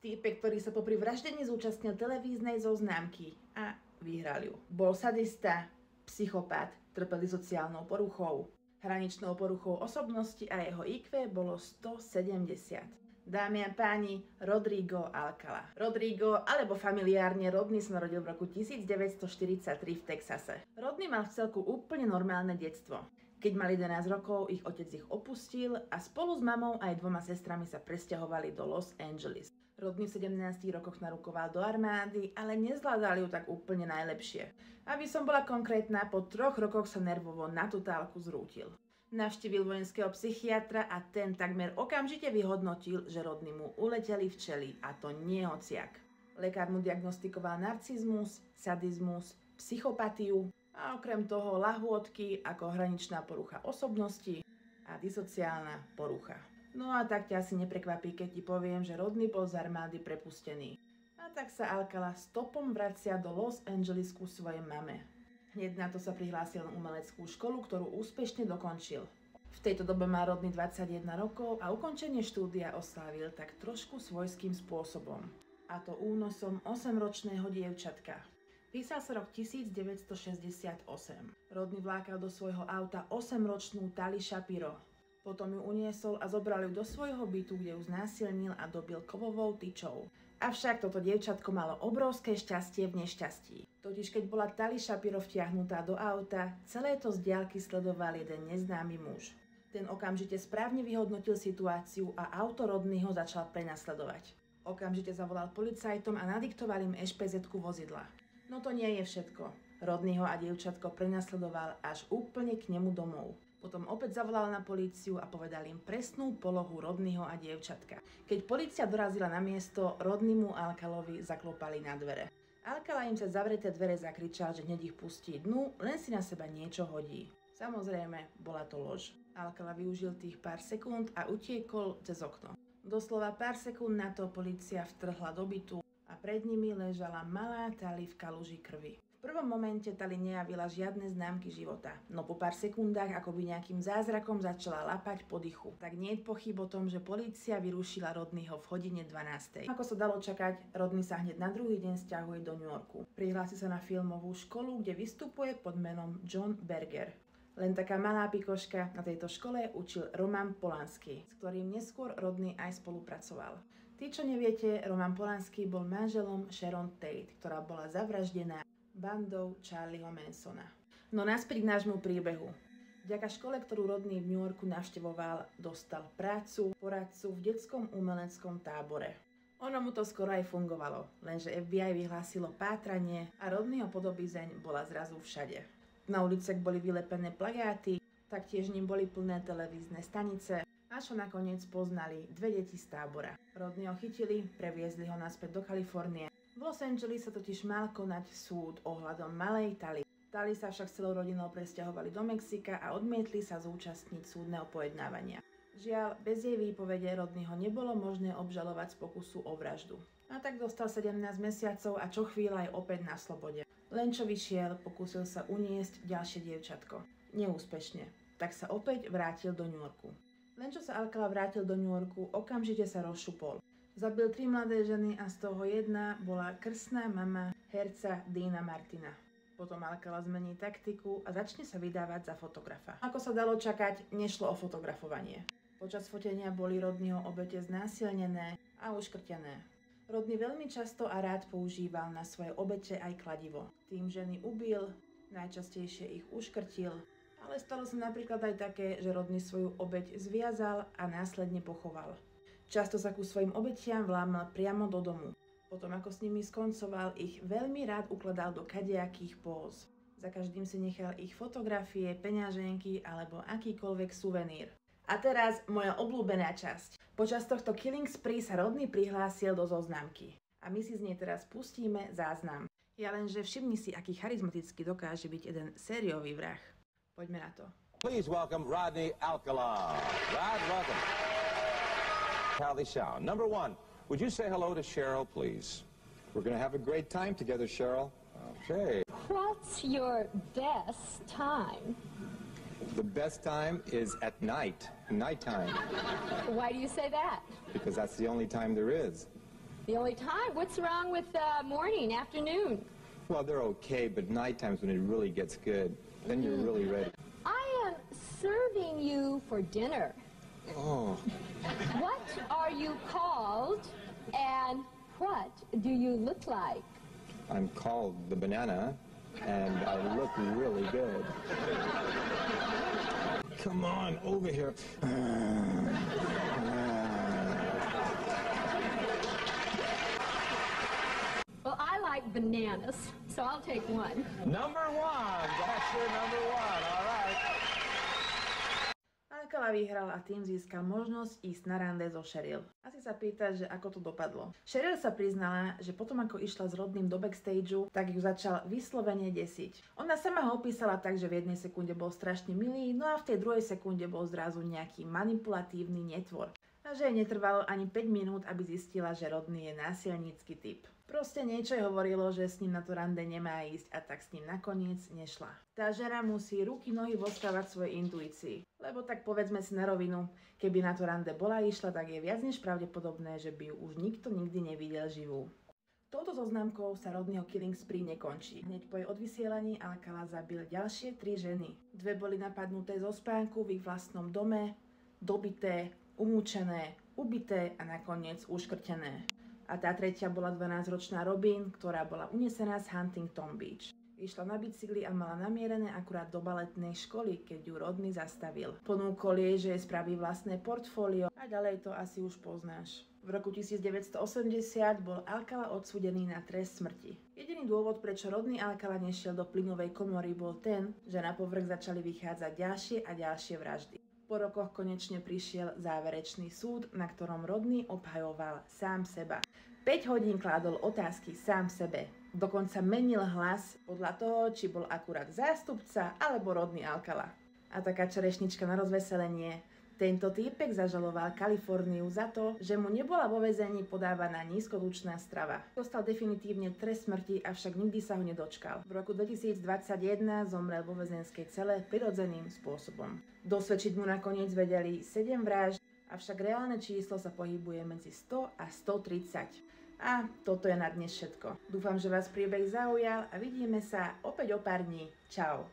Týpek, ktorý sa popri vraždení zúčastnil televíznej zoznámky a vyhral ju. Bol sadista, psychopat, trpel sociálnou poruchou, hraničnou poruchou osobnosti a jeho IQ bolo 170. Dámy a páni, Rodrigo Alcala. Rodrigo, alebo familiárne Rodney, sa narodil v roku 1943 v Texase. Rodney mal v celku úplne normálne detstvo. Keď mal 11 rokov, ich otec ich opustil a spolu s mamou aj 2 sestrami sa presťahovali do Los Angeles. Rodney v 17 rokoch narukoval do armády, ale nezvládal ju tak úplne najlepšie. Aby som bola konkrétna, po 3 rokoch sa nervovo na totálku zrútil. Navštívil vojenského psychiatra a ten takmer okamžite vyhodnotil, že Rodney mu uleteli včely a to nie hociak. Lekár mu diagnostikoval narcizmus, sadizmus, psychopatiu a okrem toho lahôdky ako hraničná porucha osobnosti a disociálna porucha. No a tak ťa asi neprekvapí, keď ti poviem, že Rodney bol z armády prepustený. A tak sa Alcala stopom vracia do Los Angeles ku svojej mame. Hneď na to sa prihlásil na umeleckú školu, ktorú úspešne dokončil. V tejto dobe má Rodney 21 rokov a ukončenie štúdia oslávil tak trošku svojským spôsobom. A to únosom 8-ročného dievčatka. Písal sa rok 1968. Rodney vlákal do svojho auta 8-ročnú Tali Shapiro. Potom ju uniesol a zobral ju do svojho bytu, kde ju znásilnil a dobil kovovou tyčou. Avšak toto dievčatko malo obrovské šťastie v nešťastí. Totiž keď bola Tali Shapiro vtiahnutá do auta, celé to z diaľky sledoval jeden neznámy muž. Ten okamžite správne vyhodnotil situáciu a auto Rodneyho začal prenasledovať. Okamžite zavolal policajtom a nadiktoval im ešpezetku vozidla. No to nie je všetko. Rodneyho a dievčatko prenasledoval až úplne k nemu domov. Potom opäť zavolal na políciu a povedal im presnú polohu Rodneyho a dievčatka. Keď polícia dorazila na miesto, Rodneymu a Alcalovi zaklopali na dvere. Alcala im cez zavreté dvere zakričal, že hneď ich pustí dnu, len si na seba niečo hodí. Samozrejme, bola to lož. Alcala využil tých pár sekúnd a utiekol cez okno. Doslova pár sekúnd na to polícia vtrhla do bytu a pred nimi ležala malá Tali v kaluži krvi. V prvom momente Tali nejavila žiadne známky života, no po pár sekundách akoby nejakým zázrakom začala lapať po dychu. Tak nie je pochyb o tom, že polícia vyrušila Rodneyho v hodine 12. Ako sa dalo čakať, Rodney sa hneď na druhý deň sťahuje do New Yorku. Prihlási sa na filmovú školu, kde vystupuje pod menom John Berger. Len taká malá pikoška, na tejto škole učil Roman Polanski, s ktorým neskôr Rodney aj spolupracoval. Tí, čo neviete, Roman Polanski bol manželom Sharon Tate, ktorá bola zavraždená bandou Charlieho Mansona. No naspäť k nášmu príbehu. Vďaka škole, ktorú Rodney v New Yorku navštevoval, dostal prácu poradcu v detskom umeleckom tábore. Ono mu to skoro aj fungovalo, lenže FBI vyhlásilo pátranie a Rodneyho podobizeň bola zrazu všade. Na uliciach boli vylepené plagáty, taktiež ním boli plné televízne stanice, až ho nakoniec poznali 2 deti z tábora. Rodneyho chytili, previezli ho naspäť do Kalifornie. V Los Angeles sa totiž mal konať súd ohľadom malej Tali. Tali sa však celou rodinou presťahovali do Mexika a odmietli sa zúčastniť súdneho pojednávania. Žiaľ, bez jej výpovede Rodneyho nebolo možné obžalovať z pokusu o vraždu. A tak dostal 17 mesiacov a čo chvíľa je opäť na slobode. Len čo vyšiel, pokúsil sa uniesť ďalšie dievčatko. Neúspešne. Tak sa opäť vrátil do New Yorku. Len čo sa Alcala vrátil do New Yorku, okamžite sa rozšupol. Zabil 3 mladé ženy a z toho jedna bola krstná mama herca Deana Martina. Potom Alcala zmení taktiku a začne sa vydávať za fotografa. Ako sa dalo čakať, nešlo o fotografovanie. Počas fotenia boli Rodneyho obete znásilnené a uškrtené. Rodney veľmi často a rád používal na svoje obete aj kladivo. Tým ženy ubil, najčastejšie ich uškrtil, ale stalo sa napríklad aj také, že Rodney svoju obeť zviazal a následne pochoval. Často sa ku svojim obetiam vlámal priamo do domu. Potom ako s nimi skoncoval, ich veľmi rád ukladal do kadejakých póz. Za každým si nechal ich fotografie, peňaženky alebo akýkoľvek suvenír. A teraz moja obľúbená časť. Počas tohto killing spree sa Rodney prihlásil do zoznámky. A my si z nej teraz pustíme záznam. Ja lenže všimni si, aký charizmatický dokáže byť jeden sériový vrah. Poďme na to. Please welcome Rodney Alcala. Rod, welcome. Tally sound. Number 1, would you say hello to Cheryl, please? We're going to have a great time together, Cheryl. Okay. What's your best time? The best time is at nighttime. Why do you say that? Because that's the only time there is. The only time? What's wrong with morning, afternoon? Well, they're okay, but nighttime's when it really gets good. Then you're really ready. I am serving you for dinner. Oh, What are you called, and what do you look like? I'm called the banana, and I look really good. Come on, over here. Well, I like bananas, so I'll take one. Number one. That's your number one. All right. Alcala vyhral a tým získal možnosť ísť na rande so Cheryl. Asi sa pýtaš, že ako to dopadlo. Cheryl sa priznala, že potom ako išla s Rodným do backstageu, tak ju začal vyslovene desiť. Ona sama ho opísala tak, že v jednej sekunde bol strašne milý, no a v tej druhej sekunde bol zrazu nejaký manipulatívny netvor. A že jej netrvalo ani 5 minút, aby zistila, že Rodný je násilnícky typ. Proste niečo jej hovorilo, že s ním na to rande nemá ísť a tak s ním nakoniec nešla. Tá žena musí ruky nohy voskávať svojej intuícii. Lebo tak povedzme si na rovinu, keby na to rande bola išla, tak je viac než pravdepodobné, že by ju už nikto nikdy nevidel živú. Touto zoznámkou sa Rodneyho killing spree nekončí. Hneď po jej odvysielaní Alcala zabil ďalšie 3 ženy. 2 boli napadnuté zo spánku v ich vlastnom dome, dobité, umúčené, ubité a nakoniec uškrtené. A tá tretia bola 12-ročná Robin, ktorá bola unesená z Huntington Beach. Išla na bicykli a mala namierené akurát do baletnej školy, keď ju Rodney zastavil. Ponúkol jej, že jej spraví vlastné portfólio a ďalej to asi už poznáš. V roku 1980 bol Alcala odsúdený na trest smrti. Jediný dôvod, prečo Rodney Alcala nešiel do plynovej komory, bol ten, že na povrch začali vychádzať ďalšie a ďalšie vraždy. Po rokoch konečne prišiel záverečný súd, na ktorom Rodney obhajoval sám seba. 5 hodín kládol otázky sám sebe. Dokonca menil hlas podľa toho, či bol akurát zástupca alebo Rodney Alcala. A taká čerešnička na rozveselenie. Tento týpek zažaloval Kaliforniu za to, že mu nebola vo väzení podávaná nízkotučná strava. Dostal definitívne trest smrti, avšak nikdy sa ho nedočkal. V roku 2021 zomrel vo väzenskej cele prirodzeným spôsobom. Dosvedčiť mu nakoniec vedeli 7 vražd, avšak reálne číslo sa pohybuje medzi 100 a 130. A toto je na dnes všetko. Dúfam, že vás príbeh zaujal a vidíme sa opäť o pár dní. Čau.